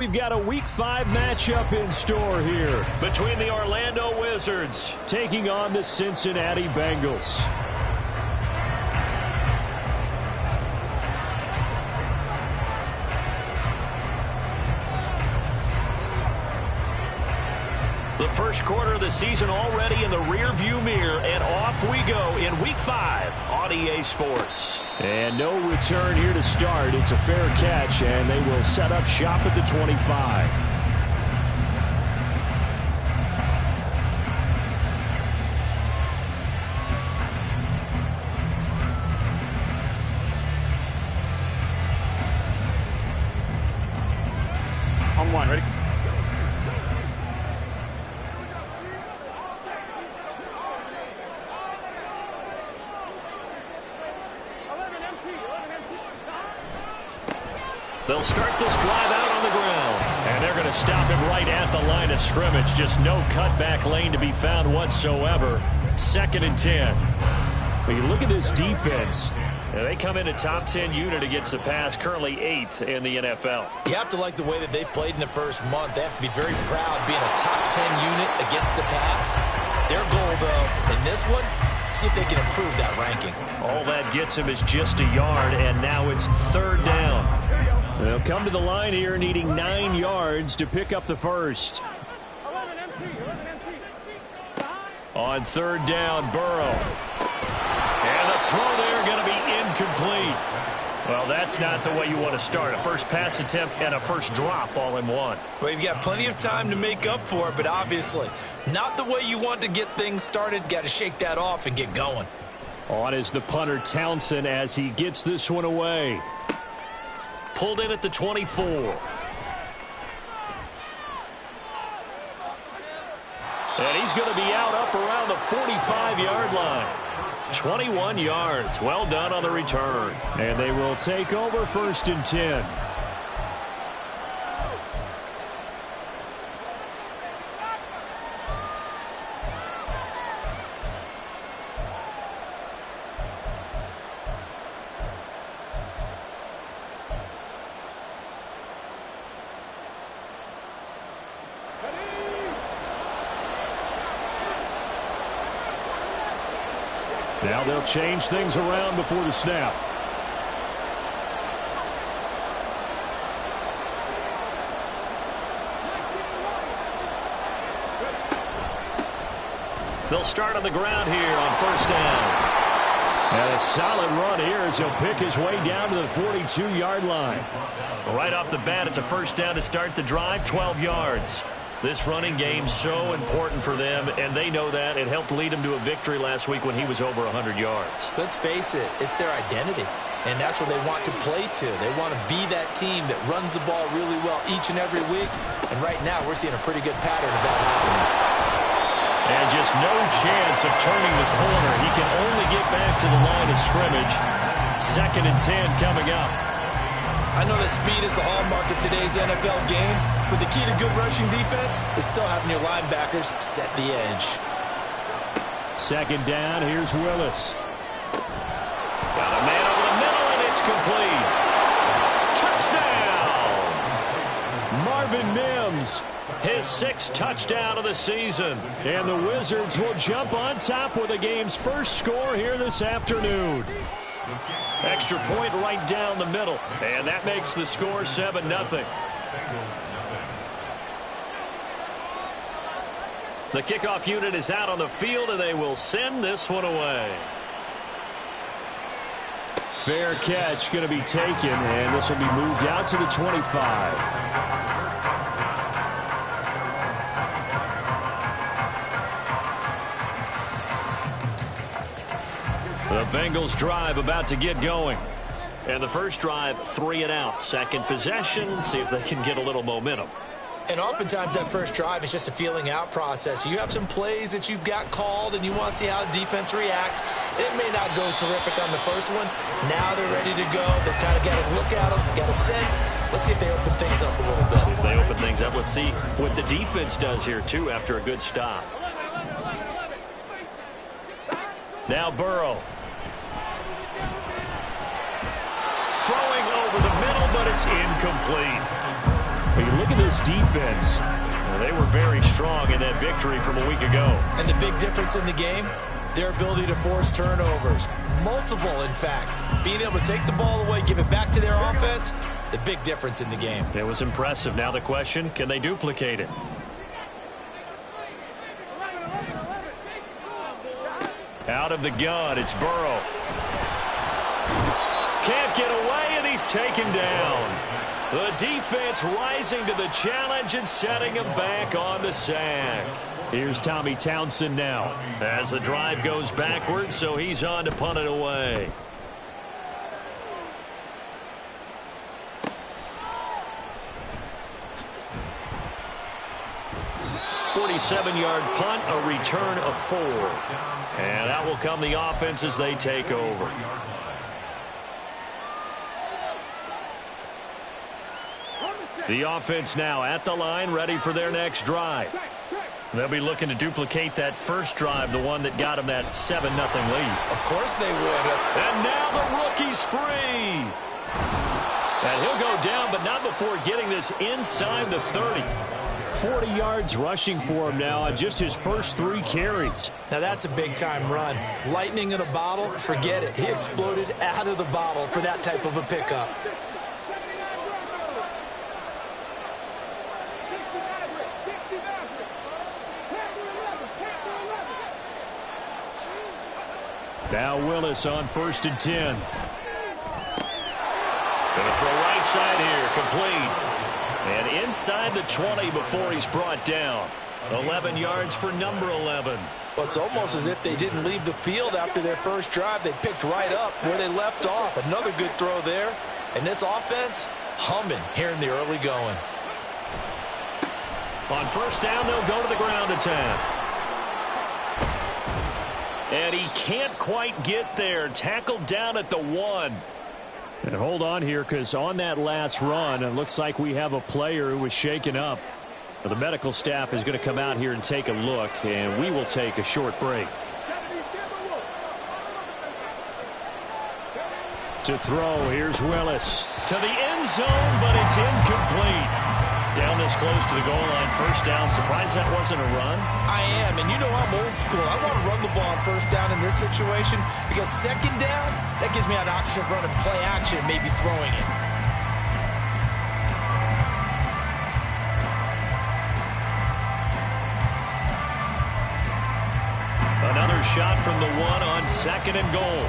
We've got a Week 5 matchup in store here between the Orlando Wizards taking on the Cincinnati Bengals. The first quarter of the season already in the rearview mirror, and off we go in Week 5 on EA Sports. And no return here to start. It's a fair catch, and they will set up shop at the 25. On one, ready? They'll start this drive out on the ground, and they're going to stop him right at the line of scrimmage. Just no cutback lane to be found whatsoever. 2nd and 10. When you look at this defense, they come in a top 10 unit against the pass, currently 8th in the NFL. You have to like the way that they've played in the first month. They have to be very proud being a top 10 unit against the pass. Their goal, though, in this one, see if they can improve that ranking. All that gets him is just a yard, and now it's 3rd down. They'll come to the line here needing 9 yards to pick up the first. On 3rd down, Burrow. And the throw there going to be incomplete. Well, that's not the way you want to start. A first pass attempt and a first drop all in one. Well, you've got plenty of time to make up for it, but obviously not the way you want to get things started. Got to shake that off and get going. On is the punter, Townsend, as he gets this one away. Pulled in at the 24. And he's going to be out up around the 45-yard line. 21 yards. Well done on the return. And they will take over 1st and 10. Now they'll change things around before the snap. They'll start on the ground here on 1st down. And a solid run here as he'll pick his way down to the 42-yard line. Right off the bat, it's a 1st down to start the drive, 12 yards. This running game so important for them, and they know that. It helped lead them to a victory last week when he was over 100 yards. Let's face it, it's their identity, and that's what they want to play to. They want to be that team that runs the ball really well each and every week, and right now we're seeing a pretty good pattern of that happening. And just no chance of turning the corner. He can only get back to the line of scrimmage. 2nd and 10 coming up. I know that speed is the hallmark of today's NFL game, but the key to good rushing defense is still having your linebackers set the edge. 2nd down, here's Willis. Got a man over the middle, and it's complete. Touchdown! Marvin Mims, his 6th touchdown of the season. And the Wizards will jump on top with the game's first score here this afternoon. Extra point right down the middle, and that makes the score 7-0. The kickoff unit is out on the field, and they will send this one away. Fair catch going to be taken, and this will be moved out to the 25. The Bengals drive about to get going. And the first drive, 3 and out. Second possession, see if they can get a little momentum. And oftentimes that first drive is just a feeling out process. You have some plays that you've got called and you want to see how the defense reacts. It may not go terrific on the first one. Now they're ready to go. They've kind of got a look at them, got a sense. Let's see if they open things up a little bit. See if they open things up. Let's see what the defense does here, too, after a good stop. Now Burrow. Throwing over the middle, but it's incomplete. You look at this defense. They were very strong in that victory from a week ago. And the big difference in the game, their ability to force turnovers. Multiple, in fact. Being able to take the ball away, give it back to their offense, the big difference in the game. It was impressive. Now the question, can they duplicate it? Out of the gun, it's Burrow. Can't get away, and he's taken down. The defense rising to the challenge and setting him back on the sack. Here's Tommy Townsend now as the drive goes backwards, so he's on to punt it away. "47-yard punt, a return of 4. And that will come the offense as they take over. The offense now at the line, ready for their next drive. They'll be looking to duplicate that first drive, the one that got them that 7-0 lead. Of course they would. And now the rookie's free. And he'll go down, but not before getting this inside the 30. 40 yards rushing for him now on just his first 3 carries. Now that's a big-time run. Lightning in a bottle, forget it. He exploded out of the bottle for that type of a pickup. Now Willis on 1st and 10. Going to throw right side here, complete. And inside the 20 before he's brought down. 11 yards for number 11. Well, it's almost as if they didn't leave the field after their first drive. They picked right up where they left off. Another good throw there. And this offense, humming here in the early going. On 1st down, they'll go to the ground attack. And he can't quite get there. Tackled down at the 1. And hold on here, because on that last run, it looks like we have a player who was shaken up. The medical staff is going to come out here and take a look, and we will take a short break. To throw, here's Willis. To the end zone, but it's incomplete. Down this close to the goal line, 1st down. Surprised that wasn't a run? I am, and you know I'm old school. I want to run the ball on 1st down in this situation because 2nd down, that gives me an option of running play action and maybe throwing it. Another shot from the 1 on 2nd and goal.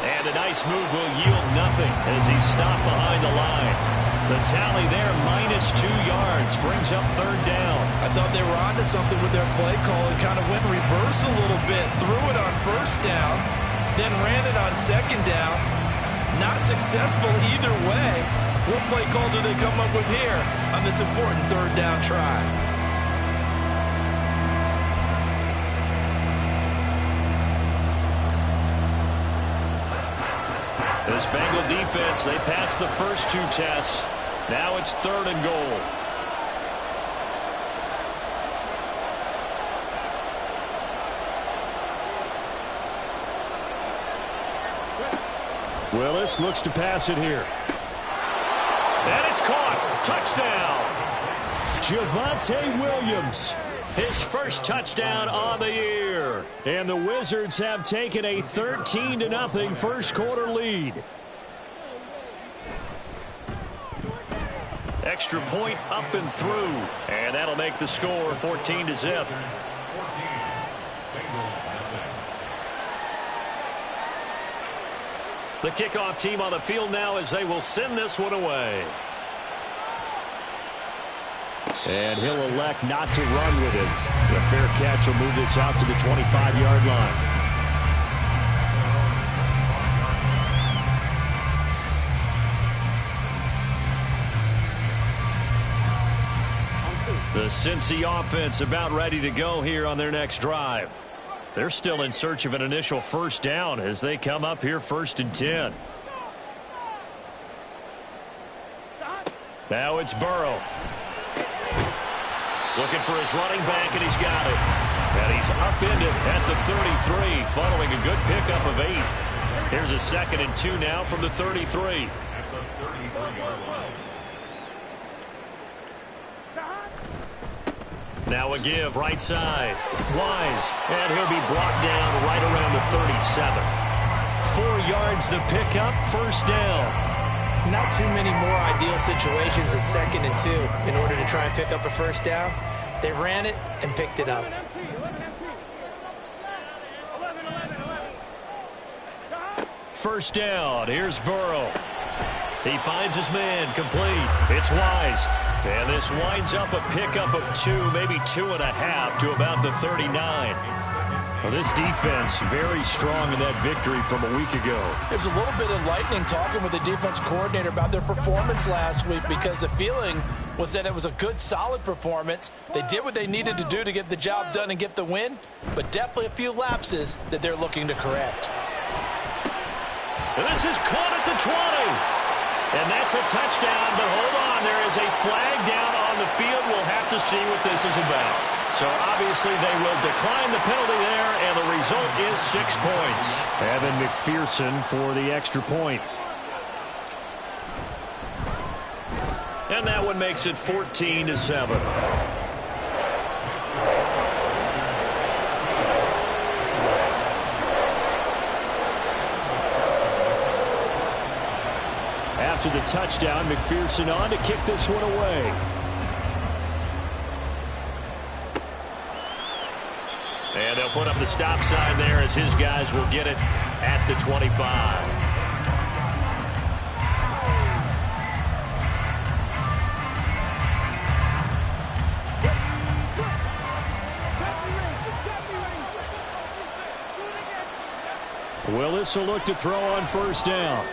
And a nice move will yield nothing as he's stopped behind the line. The tally there, -2 yards, brings up 3rd down. I thought they were onto something with their play call and kind of went reverse a little bit. Threw it on 1st down, then ran it on 2nd down. Not successful either way. What play call do they come up with here on this important 3rd down try? This Bengal defense, they passed the first 2 tests. Now it's 3rd and goal. Willis looks to pass it here. And it's caught. Touchdown. Javonte Williams. His first touchdown on the year. And the Wizards have taken a 13-0 first quarter lead. Extra point up and through. And that'll make the score 14-0. The kickoff team on the field now as they will send this one away. And he'll elect not to run with it. The fair catch will move this out to the 25-yard line. The Cincy offense about ready to go here on their next drive. They're still in search of an initial 1st down as they come up here 1st and 10. Now it's Burrow. Looking for his running back, and he's got it. And he's upended at the 33 following a good pickup of 8. Here's a 2nd and 2 now from the 33. Now a give right side. Wise. And he'll be brought down right around the 37. 4 yards the pickup. First down. Not too many more ideal situations at 2nd and 2 in order to try and pick up a first down. They ran it and picked it up. First down. Here's Burrow. He finds his man. Complete. It's Wise. And this winds up a pickup of 2, maybe 2.5 to about the 39. Well, this defense very strong in that victory from a week ago. There's a little bit of lightning talking with the defense coordinator about their performance last week because the feeling was that it was a good, solid performance. They did what they needed to do to get the job done and get the win, but definitely a few lapses that they're looking to correct. And this is caught at the 20. And that's a touchdown, but hold on. There is a flag down on the field. We'll have to see what this is about. So obviously they will decline the penalty there, and the result is 6 points. Evan McPherson for the extra point. And that one makes it 14-7. After the touchdown, McPherson on to kick this one away. And they'll put up the stop sign there as his guys will get it at the 25. Willis will look to throw on first down.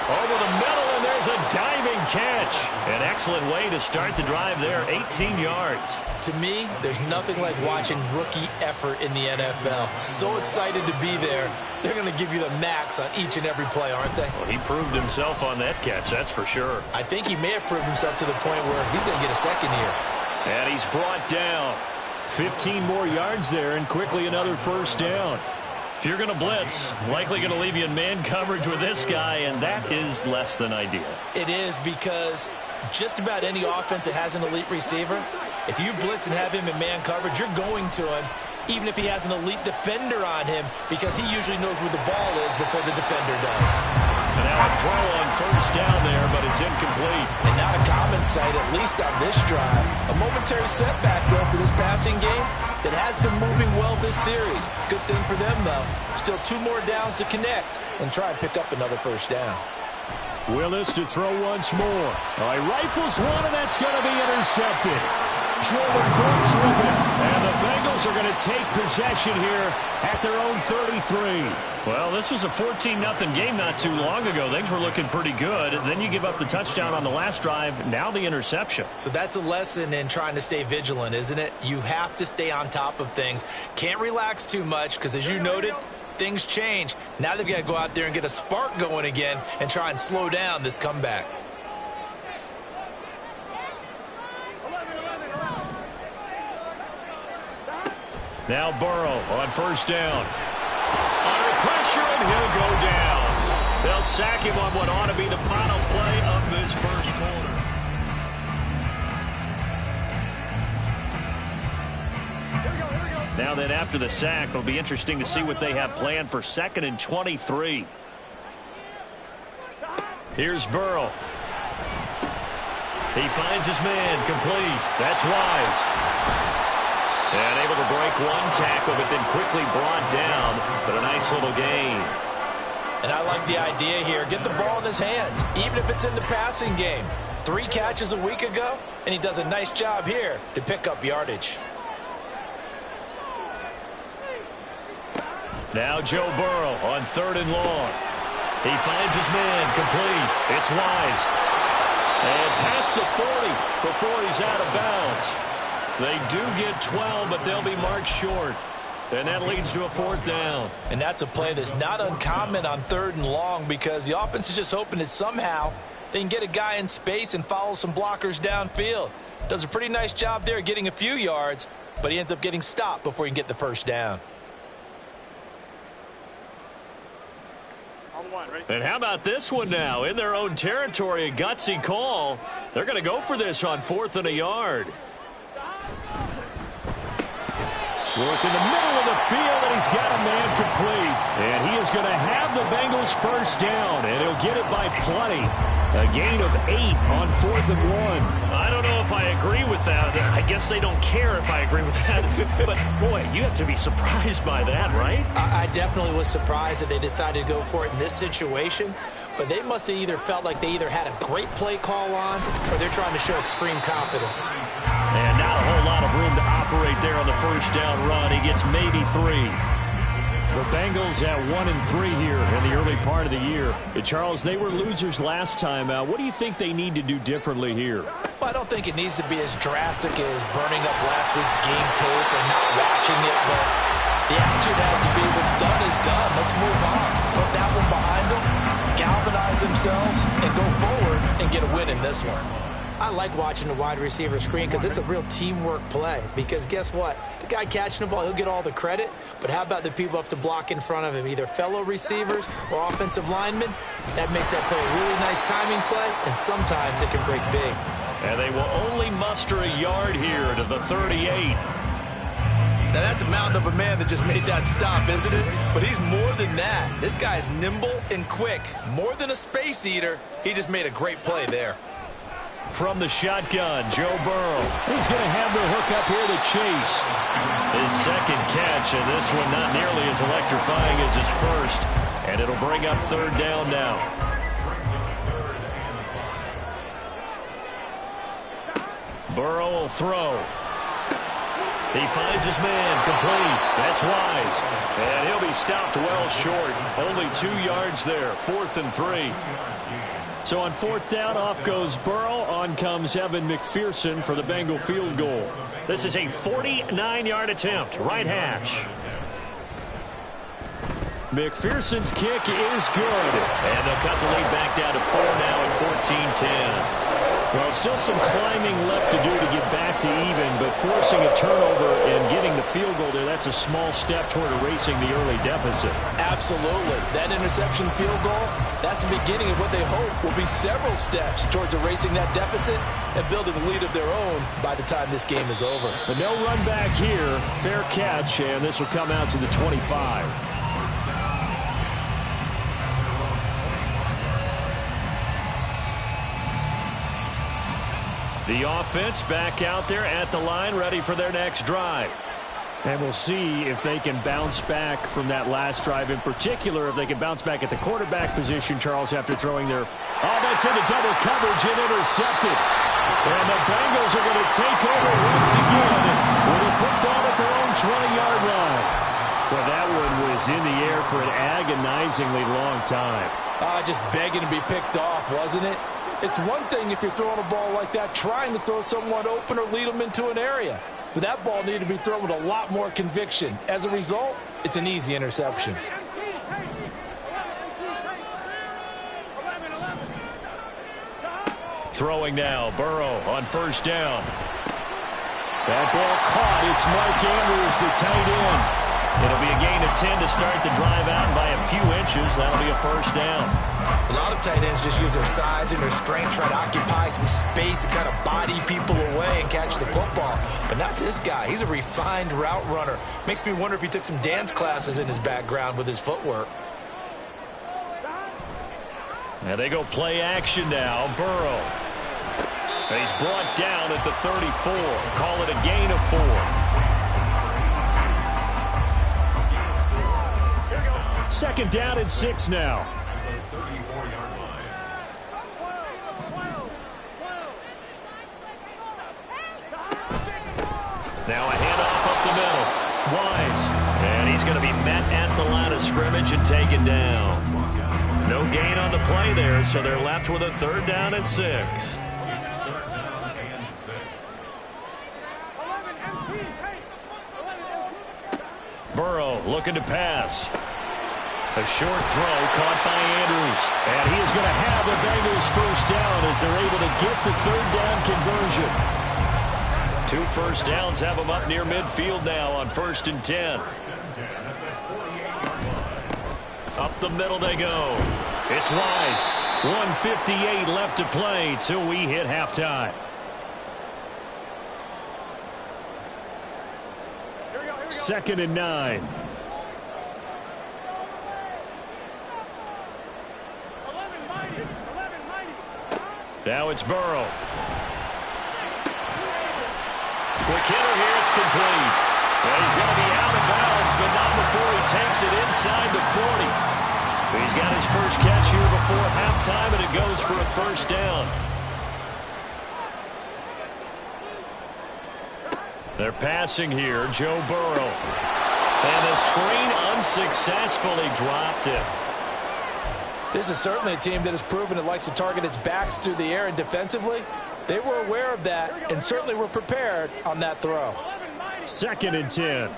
Over the middle, and there's a diving catch. An excellent way to start the drive there, 18 yards. To me, there's nothing like watching rookie effort in the NFL. So excited to be there. They're going to give you the max on each and every play, aren't they? Well, he proved himself on that catch, that's for sure. I think he may have proved himself to the point where he's going to get a second here. And he's brought down. 15 more yards there, and quickly another first down. If you're going to blitz, likely going to leave you in man coverage with this guy, and that is less than ideal. It is, because just about any offense that has an elite receiver, if you blitz and have him in man coverage, you're going to him, even if he has an elite defender on him, because he usually knows where the ball is before the defender does. And now a throw on first down there, but it's incomplete. And not a common sight, at least on this drive. A momentary setback, though, for this passing game that has been moving well this series. Good thing for them, though. Still 2 more downs to connect and try and pick up another first down. Willis to throw once more. All right, rifles one, and that's going to be intercepted. Jordan Brooks with it. And the Bengals are going to take possession here at their own 33. Well, this was a 14-0 game not too long ago. Things were looking pretty good. Then you give up the touchdown on the last drive. Now the interception. So that's a lesson in trying to stay vigilant, isn't it? You have to stay on top of things. Can't relax too much because, as you noted, things change. Now they've got to go out there and get a spark going again and try and slow down this comeback. Now Burrow on first down. Under pressure, and he'll go down. They'll sack him on what ought to be the final play of this first quarter. Now then, after the sack, it'll be interesting to see what they have planned for 2nd and 23. Here's Burrow. He finds his man, complete. That's Wise. And able to break one tackle, but then quickly brought down. But a nice little gain. And I like the idea here. Get the ball in his hands, even if it's in the passing game. 3 catches a week ago, and he does a nice job here to pick up yardage. Now Joe Burrow on 3rd and long. He finds his man, complete. It's Wise. And past the 40 before he's out of bounds. They do get 12, but they'll be marked short. And that leads to a 4th down. And that's a play that's not uncommon on 3rd and long, because the offense is just hoping that somehow they can get a guy in space and follow some blockers downfield. Does a pretty nice job there getting a few yards, but he ends up getting stopped before he can get the first down. And how about this one now? In their own territory, a gutsy call. They're going to go for this on 4th and a yard. Work in the middle of the field, and he's got a man complete. And he is going to have the Bengals first down, and he'll get it by plenty. A gain of 8 on 4th and 1. I don't know if I agree with that. I guess they don't care if I agree with that. But, boy, you have to be surprised by that, right? I definitely was surprised that they decided to go for it in this situation. But they must have either felt like they either had a great play call on or they're trying to show extreme confidence. And not a whole lot of room to operate there on the first down run. He gets maybe 3. The Bengals at 1-3 here in the early part of the year. Charles, they were losers last time out. What do you think they need to do differently here? Well, I don't think it needs to be as drastic as burning up last week's game tape or not watching it, but the attitude has to be what's done is done. Let's move on. Put that one behind them, galvanize themselves, and go forward and get a win in this one. I like watching the wide receiver screen because it's a real teamwork play. Because guess what? The guy catching the ball, he'll get all the credit. But how about the people up to block in front of him, either fellow receivers or offensive linemen? That makes that play a really nice timing play, and sometimes it can break big. And they will only muster a yard here to the 38. Now, that's a mountain of a man that just made that stop, isn't it? But he's more than that. This guy's nimble and quick. More than a space eater, he just made a great play there. From the shotgun, Joe Burrow. He's going to have the hook up here to Chase. His second catch, and this one not nearly as electrifying as his first. And it'll bring up 3rd down now. Burrow will throw. He finds his man, complete. That's Wise. And he'll be stopped well short. Only 2 yards there, 4th and 3. So on 4th down, off goes Burrow. On comes Evan McPherson for the Bengal field goal. This is a 49-yard attempt, right hash. McPherson's kick is good. And they'll cut the lead back down to 4 now at 14-10. Well, still some climbing left to do to get back to even, but forcing a turnover and getting the field goal there, that's a small step toward erasing the early deficit. Absolutely. That interception field goal, that's the beginning of what they hope will be several steps towards erasing that deficit and building a lead of their own by the time this game is over. But no run back here. Fair catch, and this will come out to the 25. The offense back out there at the line, ready for their next drive. And we'll see if they can bounce back from that last drive, in particular, if they can bounce back at the quarterback position, Charles, after throwing their... Oh, that's into double coverage and intercepted. And the Bengals are going to take over once again with a football at their own 20-yard line. Well, that one was in the air for an agonizingly long time. Just begging to be picked off, wasn't it? It's one thing if you're throwing a ball like that, trying to throw someone open or lead them into an area. But that ball needed to be thrown with a lot more conviction. As a result, it's an easy interception. Throwing now, Burrow on 1st down. That ball caught. It's Mark Andrews, the tight end. It'll be a gain of 10 to start the drive out by a few inches. That'll be a 1st down. A lot of tight ends just use their size and their strength, try to occupy some space and kind of body people away and catch the football. But not this guy. He's a refined route runner. Makes me wonder if he took some dance classes in his background with his footwork. And they go play action now. Burrow. And he's brought down at the 34. Call it a gain of 4. Second down and 6 now. Now a handoff up the middle. Wise. And he's going to be met at the line of scrimmage and taken down. No gain on the play there, so they're left with a 3rd down and 6. Burrow looking to pass. A short throw caught by Andrews. And he is going to have the Bengals first down as they're able to get the 3rd down conversion. 2 first downs have them up near midfield now on 1st and 10. Up the middle they go. It's Wise. 1:58 left to play till we hit halftime. Second and 9. Now it's Burrow. Quick hitter here. It's complete. And he's going to be out of bounds, but not before he takes it inside the 40. He's got his first catch here before halftime, and it goes for a first down. They're passing here. Joe Burrow. And the screen unsuccessfully dropped it. This is certainly a team that has proven it likes to target its backs through the air, and defensively, they were aware of that and certainly were prepared on that throw. Second and 10.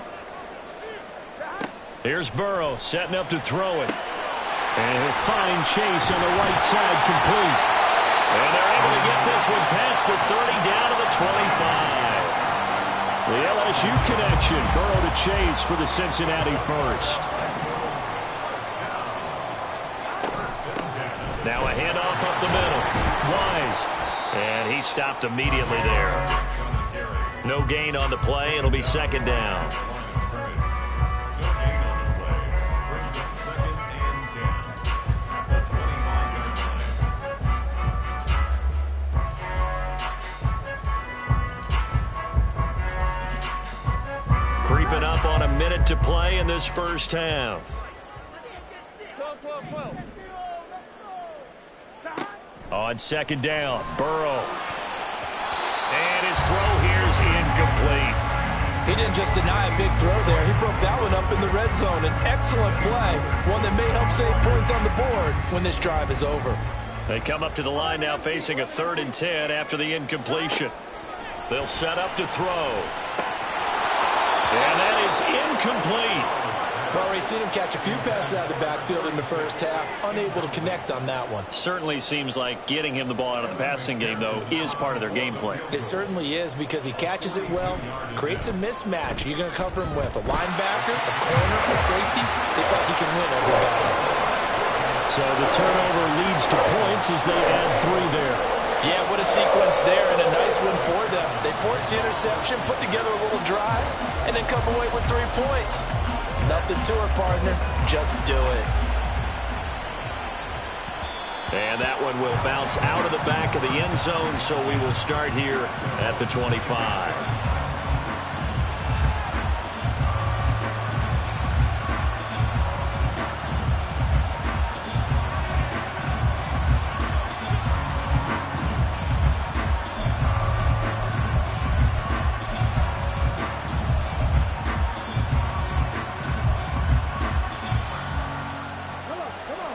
Here's Burrow setting up to throw it. And he'll find Chase on the right side, complete. And they're able to get this one past the 30 down to the 25. The LSU connection, Burrow to Chase for the Cincinnati first. Now a handoff up the middle. Wise. And he stopped immediately there. No gain on the play. It'll be second down. Creeping up on a minute to play in this first half. On second down, Burrow. And his throw here is incomplete. He didn't just deny a big throw there. He broke that one up in the red zone. An excellent play, one that may help save points on the board when this drive is over. They come up to the line now facing a 3rd and 10 after the incompletion. They'll set up to throw. And that is incomplete. Well, we've seen him catch a few passes out of the backfield in the first half, unable to connect on that one. Certainly seems like getting him the ball out of the passing game, though, is part of their game plan. It certainly is, because he catches it well, creates a mismatch. You're going to cover him with a linebacker, a corner, a safety. They thought he can win every battle. So the turnover leads to points as they add 3 there. Yeah, what a sequence there, and a nice one for them. They forced the interception, put together a little drive, and then come away with 3 points. Nothing to it, partner. Just do it. And that one will bounce out of the back of the end zone, so we will start here at the 25.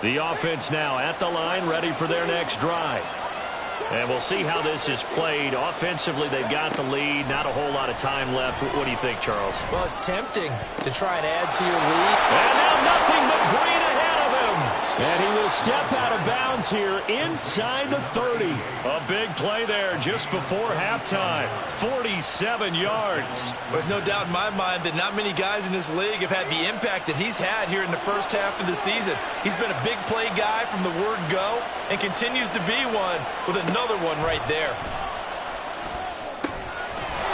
The offense now at the line, ready for their next drive. And we'll see how this is played. Offensively, they've got the lead. Not a whole lot of time left. What do you think, Charles? Well, it's tempting to try and add to your lead. And now nothing but green ahead of him. And he will step out of bounds here inside the 30. A big play there just before halftime. 47 yards. There's no doubt in my mind that not many guys in this league have had the impact that he's had here in the first half of the season. He's been a big play guy from the word go and continues to be one with another one right there.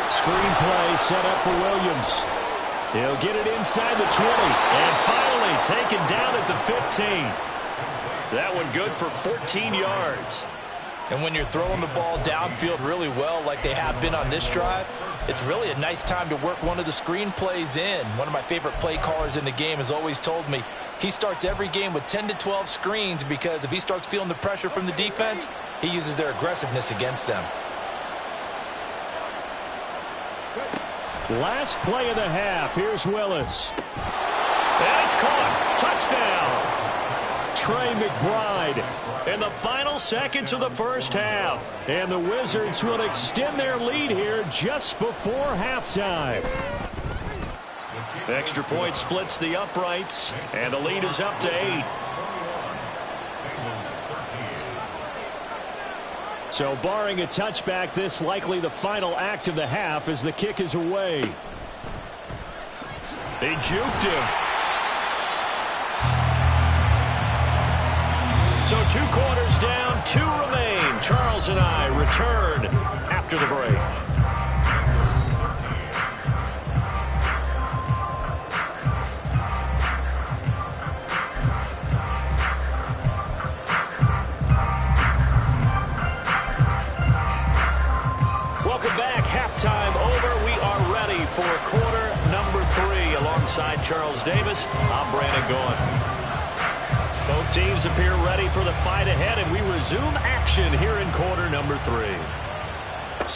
Screen play set up for Williams. He'll get it inside the 20. And finally taken down at the 15. That one good for 14 yards. And when you're throwing the ball downfield really well like they have been on this drive, it's really a nice time to work one of the screen plays in. One of my favorite play callers in the game has always told me he starts every game with 10 to 12 screens, because if he starts feeling the pressure from the defense, he uses their aggressiveness against them. Last play of the half. Here's Willis. And it's caught. Touchdown. Trey McBride in the final seconds of the first half. And the Wizards will extend their lead here just before halftime. Extra point splits the uprights, and the lead is up to 8. So barring a touchback, this likely the final act of the half as the kick is away. They juked him. So 2 quarters down, 2 remain. Charles and I return after the break. Welcome back. Halftime over. We are ready for quarter number 3. Alongside Charles Davis, I'm Brandon Gaughan. Both teams appear ready for the fight ahead, and we resume action here in quarter number 3.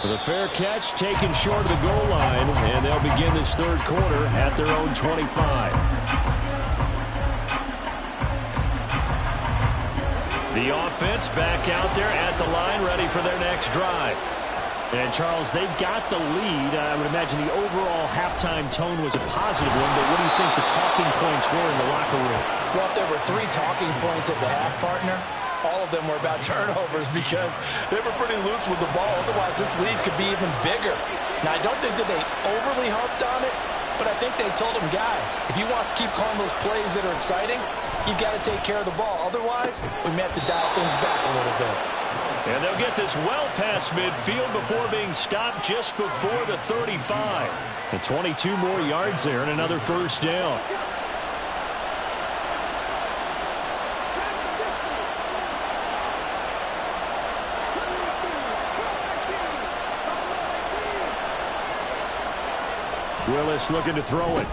The fair catch taken short of the goal line, and they'll begin this third quarter at their own 25. The offense back out there at the line, ready for their next drive. And, Charles, they've got the lead. I would imagine the overall halftime tone was a positive one, but what do you think the talking points were in the locker room? Well, if there were 3 talking points at the half, partner, all of them were about turnovers because they were pretty loose with the ball. Otherwise, this lead could be even bigger. Now, I don't think that they overly harped on it, but I think they told them, guys, if you want to keep calling those plays that are exciting, you've got to take care of the ball. Otherwise, we may have to dial things back a little bit. And they'll get this well past midfield before being stopped just before the 35. And 22 more yards there and another first down. Willis looking to throw it.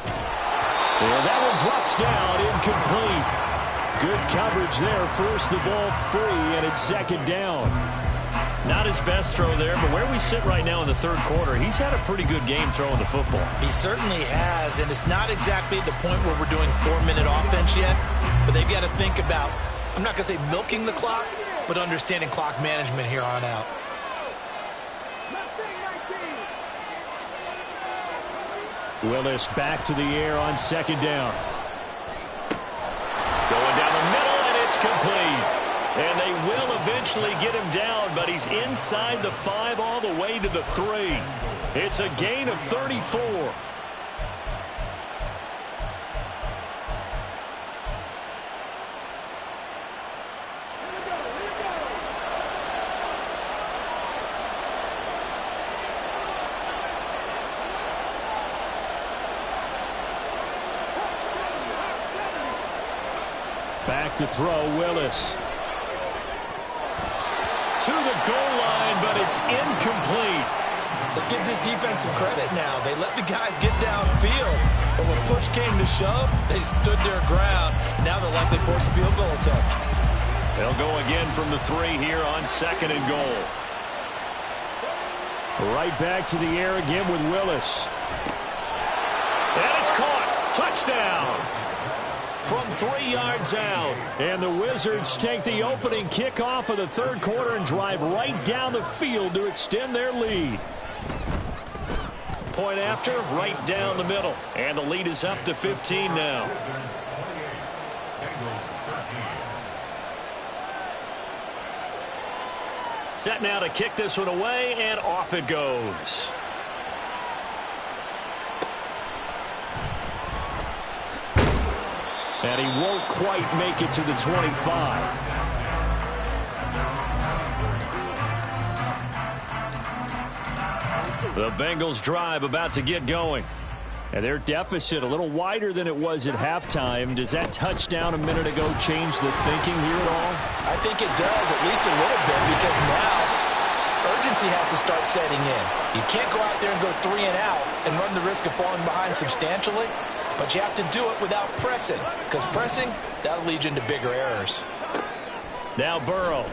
And that one drops down, incomplete. Good coverage there. Force the ball free, and it's second down. Not his best throw there, but where we sit right now in the third quarter, he's had a pretty good game throwing the football. He certainly has, and it's not exactly at the point where we're doing 4-minute offense yet, but they've got to think about, I'm not going to say milking the clock, but understanding clock management here on out. Willis back to the air on second down. Going down the middle, and it's complete. And they will eventually get him down, but he's inside the 5 all the way to the 3. It's a gain of 34. Back to throw, Willis. To the goal line, but it's incomplete. Let's give this defense some credit now. They let the guys get downfield, but when push came to shove, they stood their ground. Now they'll likely force a field goal attempt. They'll go again from the 3 here on second and goal. Right back to the air again with Willis. And it's caught. Touchdown. From 3 yards out. And the Wizards take the opening kickoff of the third quarter and drive right down the field to extend their lead. Point after, right down the middle. And the lead is up to 15 now. Set now to kick this one away, and off it goes. And he won't quite make it to the 25. The Bengals drive about to get going. And their deficit a little wider than it was at halftime. Does that touchdown a minute ago change the thinking here at all? I think it does, at least a little bit, because now urgency has to start setting in. You can't go out there and go 3 and out and run the risk of falling behind substantially, but you have to do it without pressing, because pressing, that'll lead you into bigger errors. Now Burrow.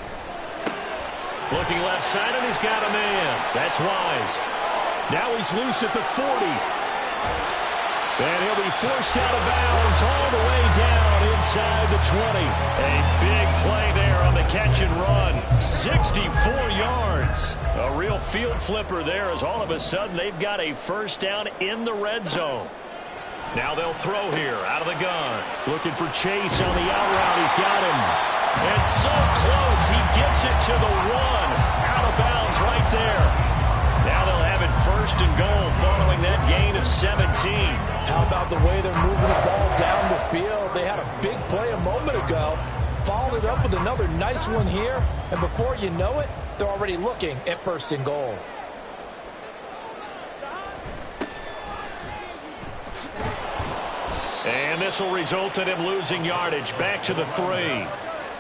Looking left side, and he's got a man. That's Wise. Now he's loose at the 40. And he'll be forced out of bounds all the way down inside the 20. A big play there on the catch and run. 64 yards. A real field flipper there as all of a sudden they've got a first down in the red zone. Now they'll throw here out of the gun. Looking for Chase on the out route. He's got him. And so close. He gets it to the 1. Out ball's right there. Now they'll have it 1st and goal following that gain of 17. How about the way they're moving the ball down the field? They had a big play a moment ago, followed it up with another nice one here, and before you know it, they're already looking at 1st and goal. And this will result in him losing yardage back to the 3.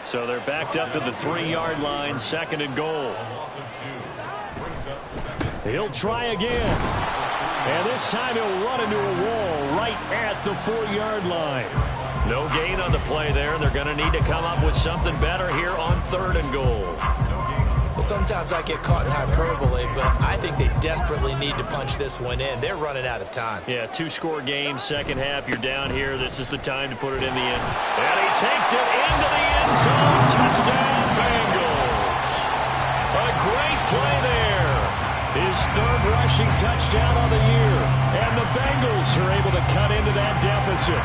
So they're backed up to the 3-yard line, 2nd and goal. He'll try again. And this time he'll run into a wall right at the 4-yard line. No gain on the play there. They're going to need to come up with something better here on 3rd and goal. Well, sometimes I get caught in hyperbole, but I think they desperately need to punch this one in. They're running out of time. Yeah, 2-score game, second half. You're down here. This is the time to put it in the end. And he takes it into the end zone. Touchdown, Bengals. A great play there. His 3rd rushing touchdown on the year. And the Bengals are able to cut into that deficit.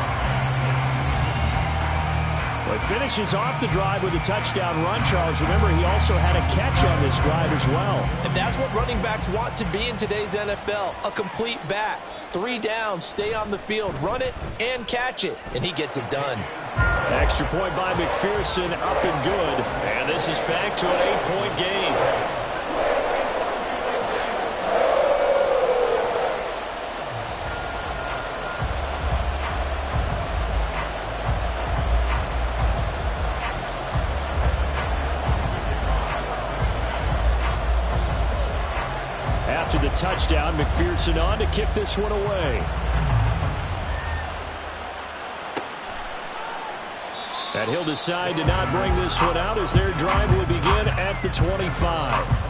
But finishes off the drive with a touchdown run, Charles. Remember, he also had a catch on this drive as well. And that's what running backs want to be in today's NFL, a complete back. 3 downs, stay on the field, run it, and catch it. And he gets it done. Extra point by McPherson, up and good. And this is back to an 8-point game. After the touchdown, McPherson on to kick this one away. And he'll decide to not bring this one out as their drive will begin at the 25.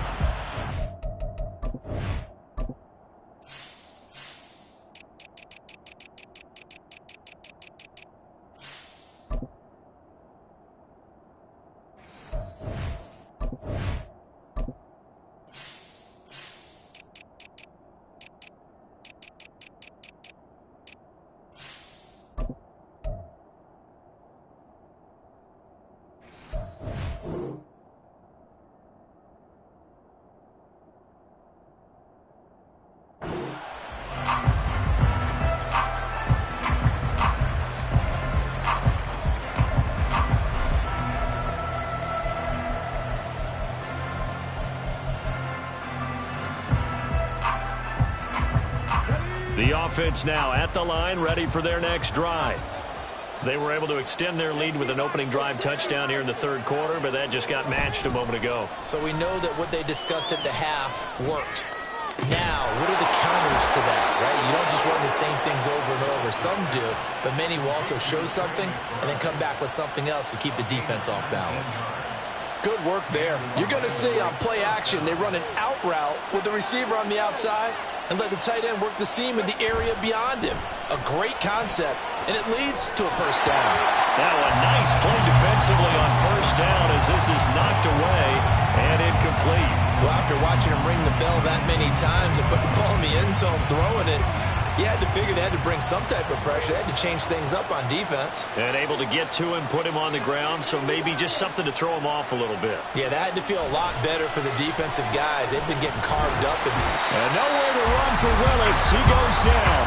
The offense now at the line, ready for their next drive. They were able to extend their lead with an opening drive touchdown here in the 3rd quarter, but that just got matched a moment ago. So we know that what they discussed at the half worked. Now, what are the counters to that, right? You don't just run the same things over and over. Some do, but many will also show something and then come back with something else to keep the defense off balance. Good work there. You're going to see on play action, they run an out route with the receiver on the outside and let the tight end work the seam in the area beyond him. A great concept, and it leads to a 1st down. Now a nice play defensively on 1st down as this is knocked away and incomplete. Well, after watching him ring the bell that many times and put the ball in the end zone throwing it, you had to figure they had to bring some type of pressure. They had to change things up on defense. And able to get to him, put him on the ground, so maybe just something to throw him off a little bit. Yeah, that had to feel a lot better for the defensive guys. They've been getting carved up. And nowhere to run for Willis. He goes down.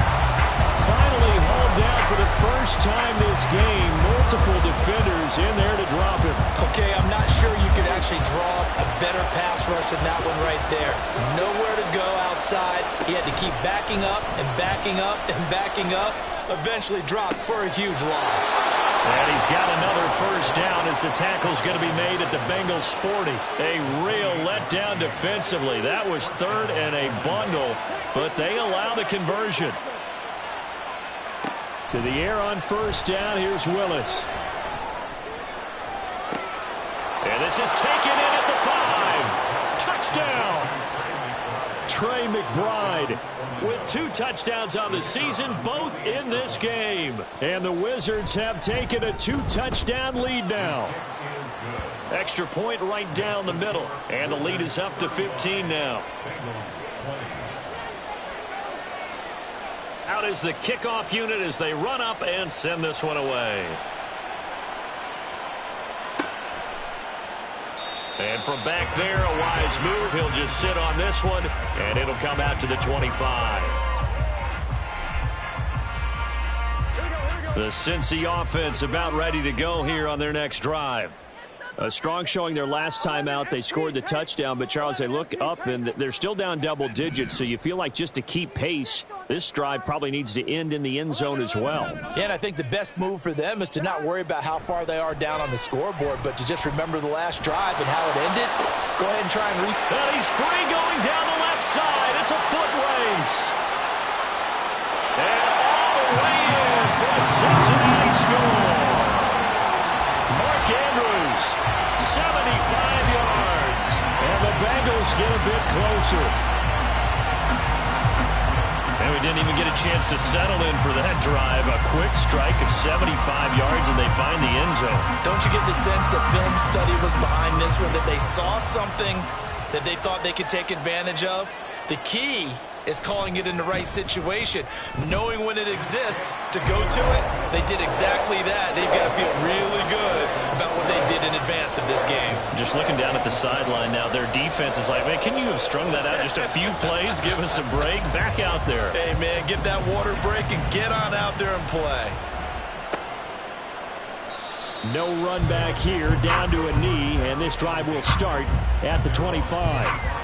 Finally hauled down for the first time this game. Multiple defenders in there to drop him. Okay, I'm not sure you could actually draw a better pass rush than that one right there. Nowhere to go outside. He had to keep backing up and backing up and backing up. Eventually dropped for a huge loss. And he's got another 1st down as the tackle's going to be made at the Bengals 40. A real letdown defensively. That was 3rd and a bundle, but they allow the conversion. To the air on 1st down, here's Willis. And this is taken in at the 5. Touchdown! Trey McBride with 2 touchdowns on the season, both in this game. And the Wizards have taken a 2-touchdown lead now. Extra point right down the middle. And the lead is up to 15 now. Out is the kickoff unit as they run up and send this one away. And from back there, a wise move. He'll just sit on this one, and it'll come out to the 25. The Cincy offense about ready to go here on their next drive. A strong showing their last time out. They scored the touchdown, but, Charles, they look up, and they're still down double digits, so you feel like just to keep pace, this drive probably needs to end in the end zone as well. Yeah, and I think the best move for them is to not worry about how far they are down on the scoreboard, but to just remember the last drive and how it ended. Go ahead and try and and he's free going down the left side. It's a foot race. And all the way in for a Cincinnati score. Mark Andrews, 75 yards. And the Bengals get a bit closer. And we didn't even get a chance to settle in for that drive. A quick strike of 75 yards, and they find the end zone. Don't you get the sense that film study was behind this one, that they saw something that they thought they could take advantage of? The key is calling it in the right situation, knowing when it exists to go to it. They did exactly that. They've got to feel really good about what they did in advance of this game. Just looking down at the sideline now, their defense is like, man, can you have strung that out just a few plays? Give us a break. Back out there. Hey, man, get that water break and get on out there and play. No run back here, down to a knee, and this drive will start at the 25.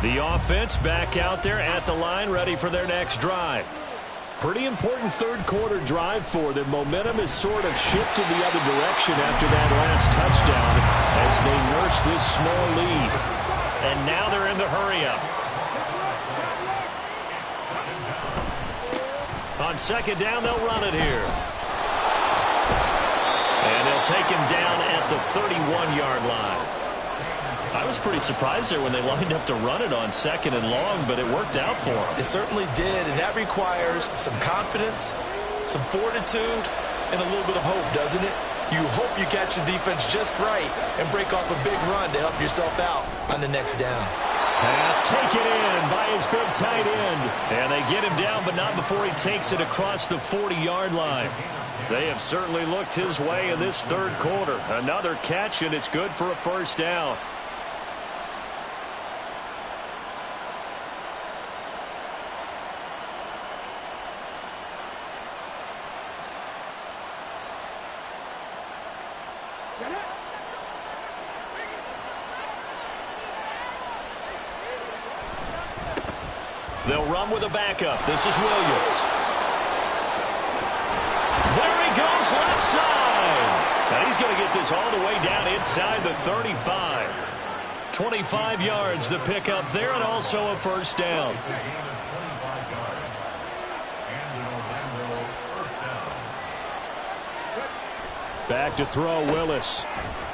The offense back out there at the line, ready for their next drive. Pretty important third quarter drive for them. Momentum has sort of shifted the other direction after that last touchdown as they nurse this small lead. And now they're in the hurry-up. On second down, they'll run it here. And they'll take him down at the 31-yard line. I was pretty surprised there when they lined up to run it on second and long, but it worked out for them. It certainly did, and that requires some confidence, some fortitude, and a little bit of hope, doesn't it? You hope you catch the defense just right and break off a big run to help yourself out on the next down. Pass taken in by his big tight end. And they get him down, but not before he takes it across the 40-yard line. They have certainly looked his way in this third quarter. Another catch, and it's good for a first down. They'll run with a backup. This is Williams. There he goes, left side. Now he's going to get this all the way down inside the 35. 25 yards the pickup there, and also a first down. Back to throw, Willis.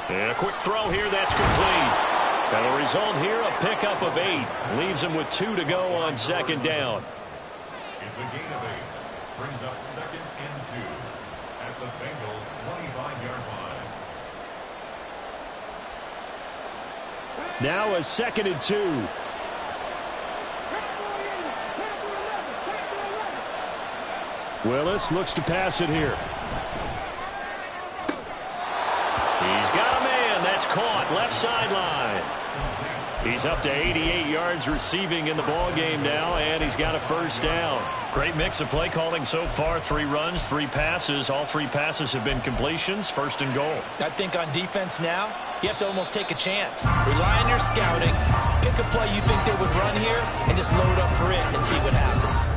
And a quick throw here, that's complete. And the result here, a pickup of 8. Leaves him with 2 to go on second down. It's a gain of 8. Brings up second and 2 at the Bengals' 25-yard line. Now a second and 2. Willis looks to pass it here. He's got a man. That's caught. Left sideline. He's up to 88 yards receiving in the ballgame now, and he's got a first down. Great mix of play calling so far. 3 runs, 3 passes. All 3 passes have been completions. First and goal. I think on defense now, you have to almost take a chance. Rely on your scouting. Pick a play you think they would run here, and just load up for it and see what happens.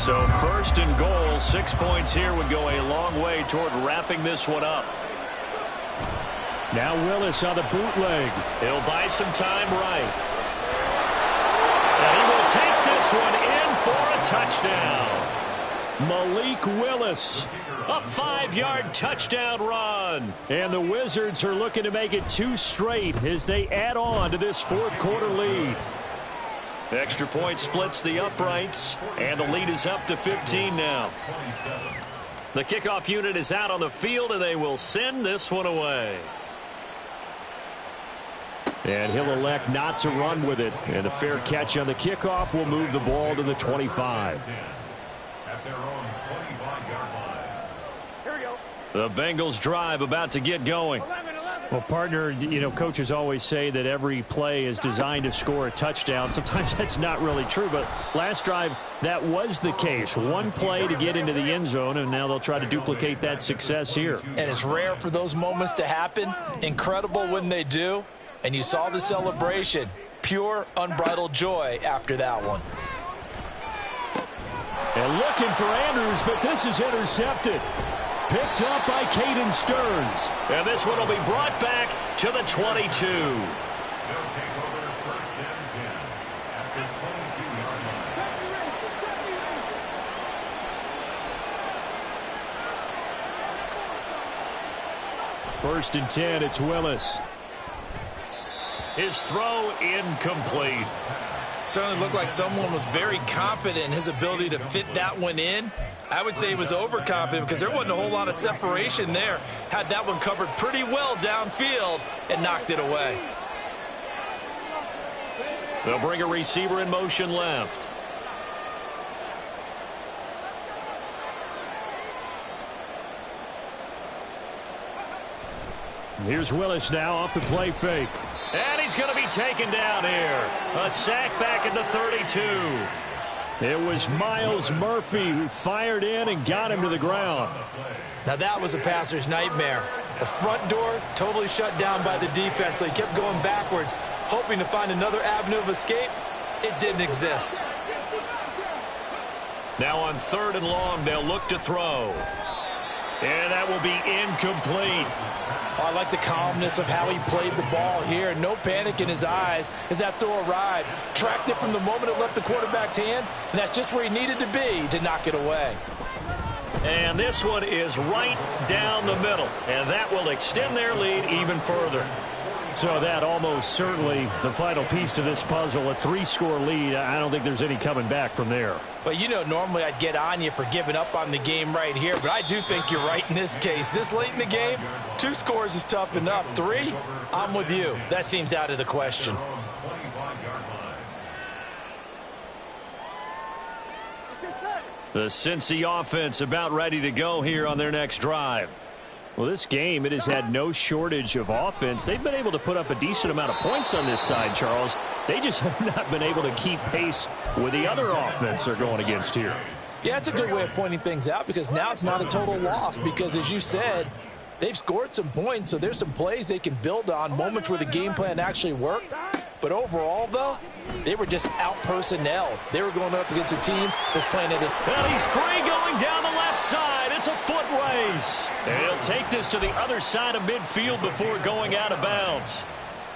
So first and goal, 6 points here would go a long way toward wrapping this one up. Now Willis on the bootleg. He'll buy some time right. And he will take this one in for a touchdown. Malik Willis, a 5-yard touchdown run. one. And the Wizards are looking to make it 2 straight as they add on to this fourth quarter lead. Extra point splits the uprights, and the lead is up to 15 now. The kickoff unit is out on the field, and they will send this one away. And he'll elect not to run with it. And a fair catch on the kickoff will move the ball to the 25. At their own 25-yard line. Here we go. The Bengals drive about to get going. Well, partner, you know, coaches always say that every play is designed to score a touchdown. Sometimes that's not really true, but last drive, that was the case. One play to get into the end zone, and now they'll try to duplicate that success here. And it's rare for those moments to happen. Incredible when they do. And you saw the celebration. Pure, unbridled joy after that one. And looking for Andrews, but this is intercepted. Picked up by Caden Stearns. And this one will be brought back to the 22. They'll take over first and 10 at the 22-yard line. First and 10, it's Willis. His throw incomplete. Certainly looked like someone was very confident in his ability to fit that one in. I would say he was overconfident because there wasn't a whole lot of separation there. Had that one covered pretty well downfield and knocked it away. They'll bring a receiver in motion left. Here's Willis now off the play fake. And he's going to be taken down here. A sack back at the 32. It was Miles Murphy who fired in and got him to the ground. Now that was a passer's nightmare. The front door totally shut down by the defense, so he kept going backwards, hoping to find another avenue of escape. It didn't exist. Now on 3rd and long, they'll look to throw. And that will be incomplete. Oh, I like the calmness of how he played the ball here. No panic in his eyes as that throw arrived. Tracked it from the moment it left the quarterback's hand, and that's just where he needed to be to knock it away. And this one is right down the middle, and that will extend their lead even further. So that almost certainly the final piece to this puzzle, a 3-score lead. I don't think there's any coming back from there. Well, you know, normally I'd get on you for giving up on the game right here, but I do think you're right in this case. This late in the game, 2 scores is tough enough. 3, I'm with you. That seems out of the question. The Cincy offense about ready to go here on their next drive. Well, this game, it has had no shortage of offense. They've been able to put up a decent amount of points on this side, Charles. They just have not been able to keep pace with the other offense they're going against here. Yeah, it's a good way of pointing things out because now it's not a total loss because, as you said, they've scored some points, so there's some plays they can build on, moments where the game plan actually worked. But overall, though, they were just out-personnelled. They were going up against a team that's playing it in. Well, he's free going down the left side. It's a foot race. And he'll take this to the other side of midfield before going out of bounds.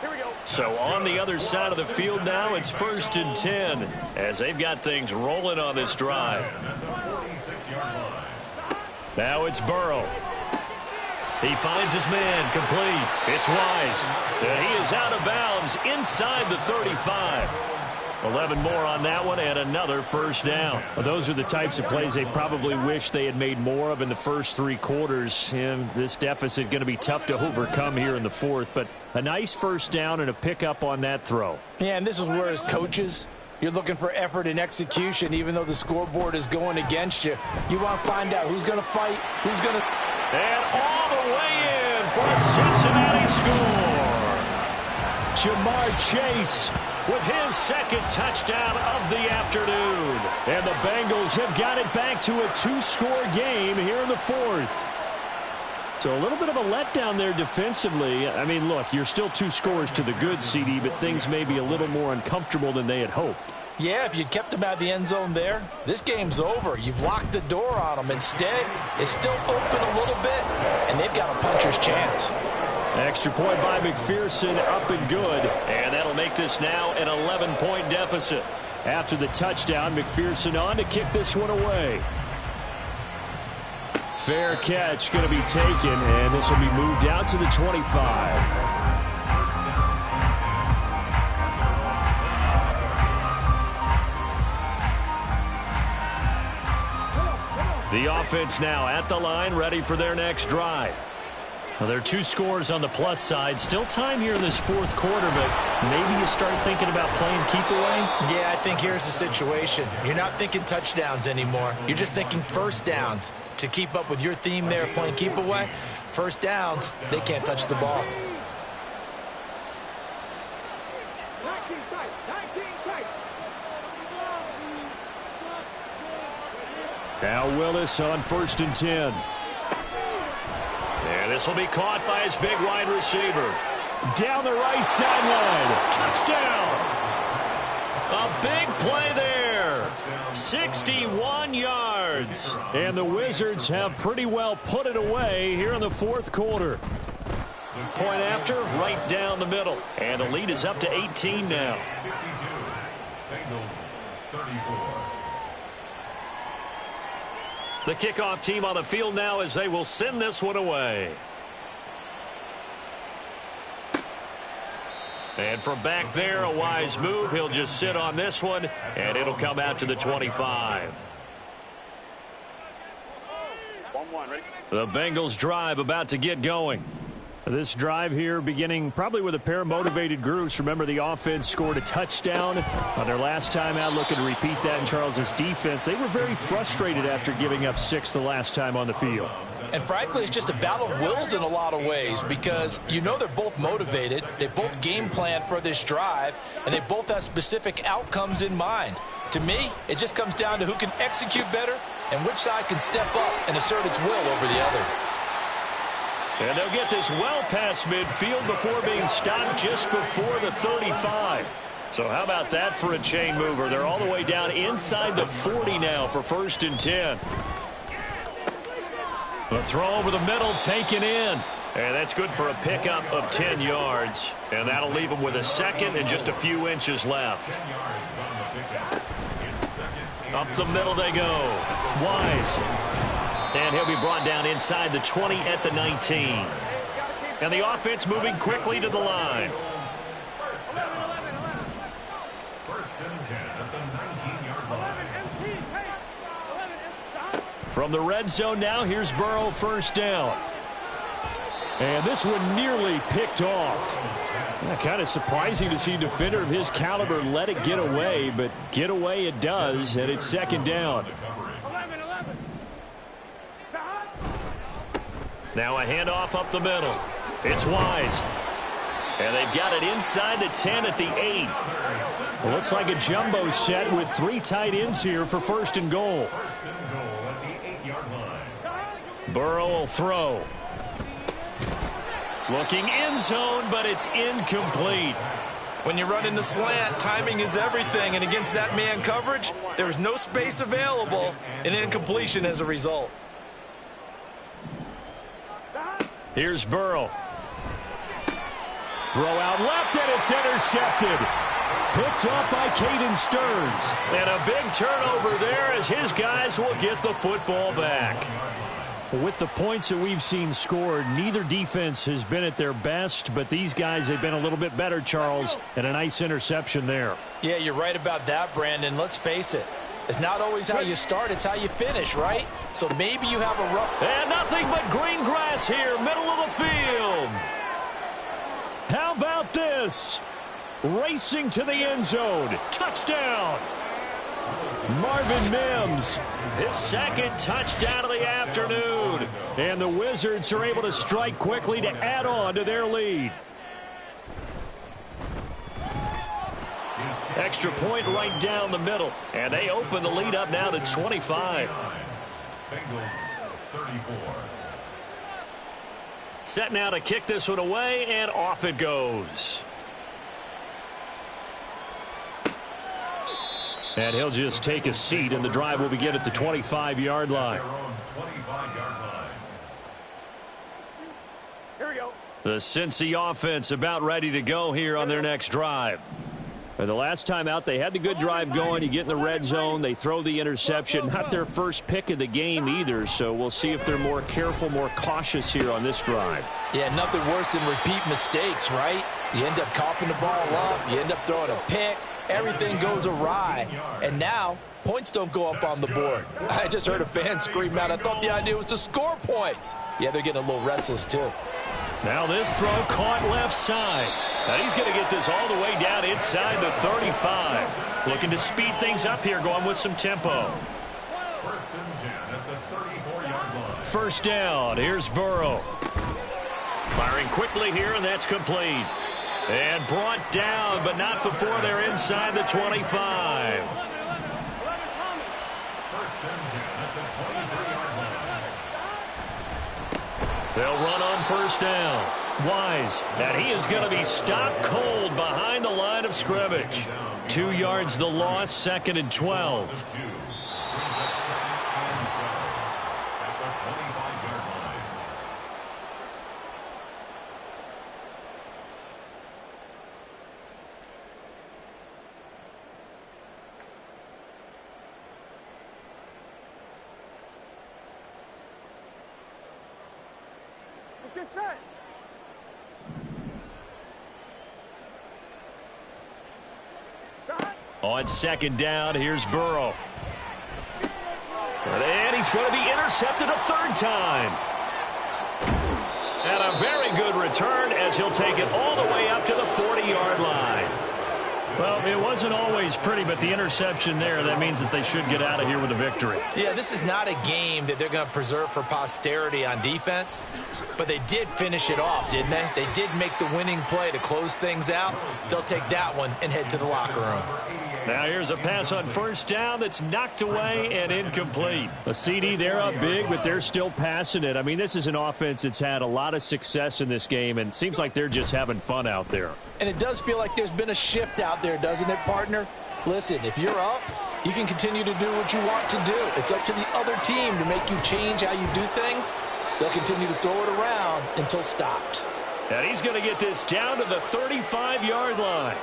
Here we go. So on the other side of the field now, it's 1st and 10 as they've got things rolling on this drive. Now it's Burrow. He finds his man complete. It's Wise. And he is out of bounds inside the 35. 11 more on that one and another first down. Well, those are the types of plays they probably wish they had made more of in the first 3 quarters. And this deficit going to be tough to overcome here in the 4th. But a nice first down and a pickup on that throw. Yeah, and this is where as coaches, you're looking for effort and execution, even though the scoreboard is going against you. You want to find out who's going to fight, who's going to... And all the way in for a Cincinnati score. Jamar Chase with his 2nd touchdown of the afternoon. And the Bengals have got it back to a 2-score game here in the 4th. So a little bit of a letdown there defensively. I mean, look, you're still 2 scores to the good, CD, but things may be a little more uncomfortable than they had hoped. Yeah, if you'd kept them out of the end zone there, this game's over. You've locked the door on them. Instead, it's still open a little bit, and they've got a puncher's chance. Extra point by McPherson, up and good. And that'll make this now an 11-point deficit. After the touchdown, McPherson on to kick this one away. Fair catch going to be taken, and this will be moved out to the 25. The offense now at the line, ready for their next drive. Well, there are 2 scores on the plus side. Still time here in this fourth quarter, but maybe you start thinking about playing keep away? Yeah, I think here's the situation. You're not thinking touchdowns anymore. You're just thinking first downs. To keep up with your theme there, playing keep away, first downs, they can't touch the ball. Now Willis on 1st and 10. And this will be caught by his big wide receiver. Down the right sideline. Touchdown! A big play there. 61 yards. And the Wizards have pretty well put it away here in the fourth quarter. Point after, right down the middle. And the lead is up to 18 now. 52. Bengals 34. The kickoff team on the field now as they will send this one away. And from back there, a wise move. He'll just sit on this one, and it'll come out to the 25. The Bengals drive about to get going. This drive here beginning probably with a pair of motivated groups. Remember, the offense scored a touchdown on their last time out, looking to repeat that in Charles's defense. They were very frustrated after giving up 6 the last time on the field. And frankly, it's just a battle of wills in a lot of ways because you know they're both motivated. They both game plan for this drive, and they both have specific outcomes in mind. To me, it just comes down to who can execute better and which side can step up and assert its will over the other. And they'll get this well past midfield before being stopped just before the 35. So how about that for a chain mover? They're all the way down inside the 40 now for 1st and 10. The throw over the middle taken in. And that's good for a pickup of 10 yards. And that'll leave them with a second and just a few inches left. Up the middle they go. Wise. And he'll be brought down inside the 20 at the 19. And the offense moving quickly to the line. First and 10 at the 19-yard line. From the red zone now, here's Burrow, 1st down. And this one nearly picked off. Kind of surprising to see a defender of his caliber let it get away, but get away it does, and it's 2nd down. Now a handoff up the middle. It's Wise. And they've got it inside the 10 at the 8. Well, looks like a jumbo set with 3 tight ends here for 1st and goal. First and goal at the 8-yard line. Burrow will throw. Looking end zone, but it's incomplete. When you run in the slant, timing is everything, and against that man coverage, there's no space available, and incompletion as a result. Here's Burrow. Throw out left, and it's intercepted. Picked up by Caden Stearns. And a big turnover there as his guys will get the football back. With the points that we've seen scored, neither defense has been at their best, but these guys have been a little bit better, Charles, and a nice interception there. Yeah, you're right about that, Brandon. Let's face it. It's not always how you start, it's how you finish, right? So maybe you have a rough... And nothing but green grass here, middle of the field. How about this? Racing to the end zone. Touchdown. Marvin Mims. His 2nd touchdown of the afternoon. And the Wizards are able to strike quickly to add on to their lead. Extra point right down the middle. And they open the lead up now to 25. Bengals 34. Set now to kick this one away, and off it goes. And he'll just take a seat, and the drive will begin at the 25-yard line. The Cincy offense about ready to go here on their next drive. The last time out, they had the good drive going. You get in the red zone, they throw the interception. Not their first pick of the game either, so we'll see if they're more careful, more cautious here on this drive. Yeah, nothing worse than repeat mistakes, right? You end up coughing the ball up, you end up throwing a pick, everything goes awry, and now points don't go up on the board. I just heard a fan scream out, I thought the idea was to score points. Yeah, they're getting a little restless too. Now this throw caught left side. Now he's going to get this all the way down inside the 35. Looking to speed things up here, going with some tempo. First and 10 at the 34-yard line. First down, here's Burrow. Firing quickly here, and that's complete. And brought down, but not before they're inside the 25. First and 10 at the 23-yard line. They'll run on first down. Wise, and he is going to be stopped cold behind the line of scrimmage. 2 yards the loss, 2nd and 12. Get set. On second down, here's Burrow. And he's going to be intercepted a third time. And a very good return as he'll take it all the way up to the 40-yard line. Well, it wasn't always pretty, but the interception there, that means that they should get out of here with a victory. Yeah, this is not a game that they're going to preserve for posterity on defense, but they did finish it off, didn't they? They did make the winning play to close things out. They'll take that one and head to the locker room. Now here's a pass on first down that's knocked away and incomplete. A CD, they're up big, but they're still passing it. I mean, this is an offense that's had a lot of success in this game, and it seems like they're just having fun out there. And it does feel like there's been a shift out there, doesn't it, partner? Listen, if you're up, you can continue to do what you want to do. It's up to the other team to make you change how you do things. They'll continue to throw it around until stopped. And he's going to get this down to the 35-yard line.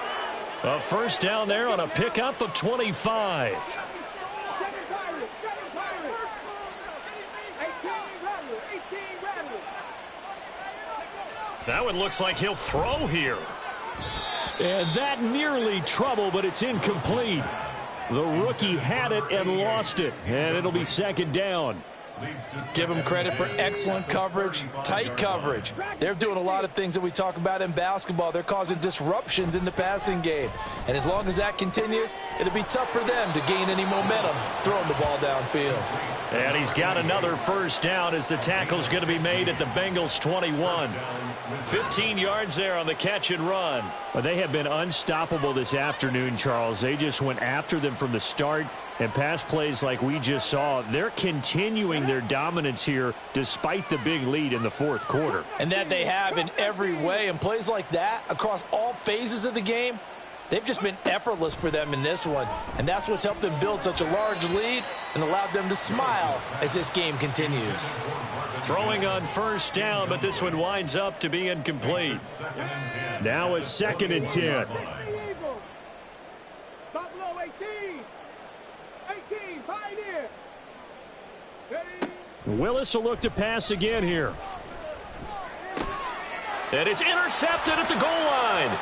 A first down there on a pickup of 25. That one looks like he'll throw here. And that nearly trouble, but it's incomplete. The rookie had it and lost it, and it'll be second down. Give them credit for excellent coverage, tight coverage. They're doing a lot of things that we talk about in basketball. They're causing disruptions in the passing game. And as long as that continues, it'll be tough for them to gain any momentum throwing the ball downfield. And he's got another first down as the tackle's going to be made at the Bengals 21. 15 yards there on the catch and run. Well, they have been unstoppable this afternoon, Charles. They just went after them from the start. And pass plays like we just saw, they're continuing their dominance here despite the big lead in the fourth quarter. And that they have in every way. And plays like that across all phases of the game, they've just been effortless for them in this one. And that's what's helped them build such a large lead and allowed them to smile as this game continues. Throwing on first down, but this one winds up to be incomplete. Now a 2nd and 10. Willis will look to pass again here. And it's intercepted at the goal line.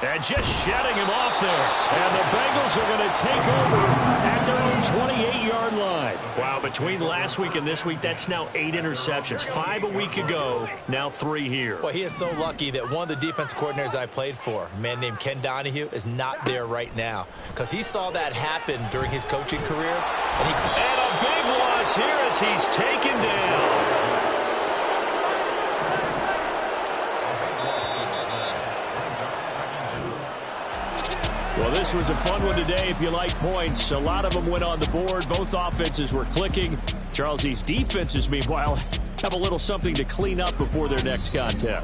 And just shutting him off there. And the Bengals are going to take over at their own 28-yard line. Wow, between last week and this week, that's now 8 interceptions. 5 a week ago, now 3 here. Well, he is so lucky that one of the defense coordinators I played for, a man named Ken Donahue, is not there right now. Because he saw that happen during his coaching career. And a big loss here as he's taken down. Well, this was a fun one today if you like points. A lot of them went on the board. Both offenses were clicking. Charles, these defenses, meanwhile, have a little something to clean up before their next contest.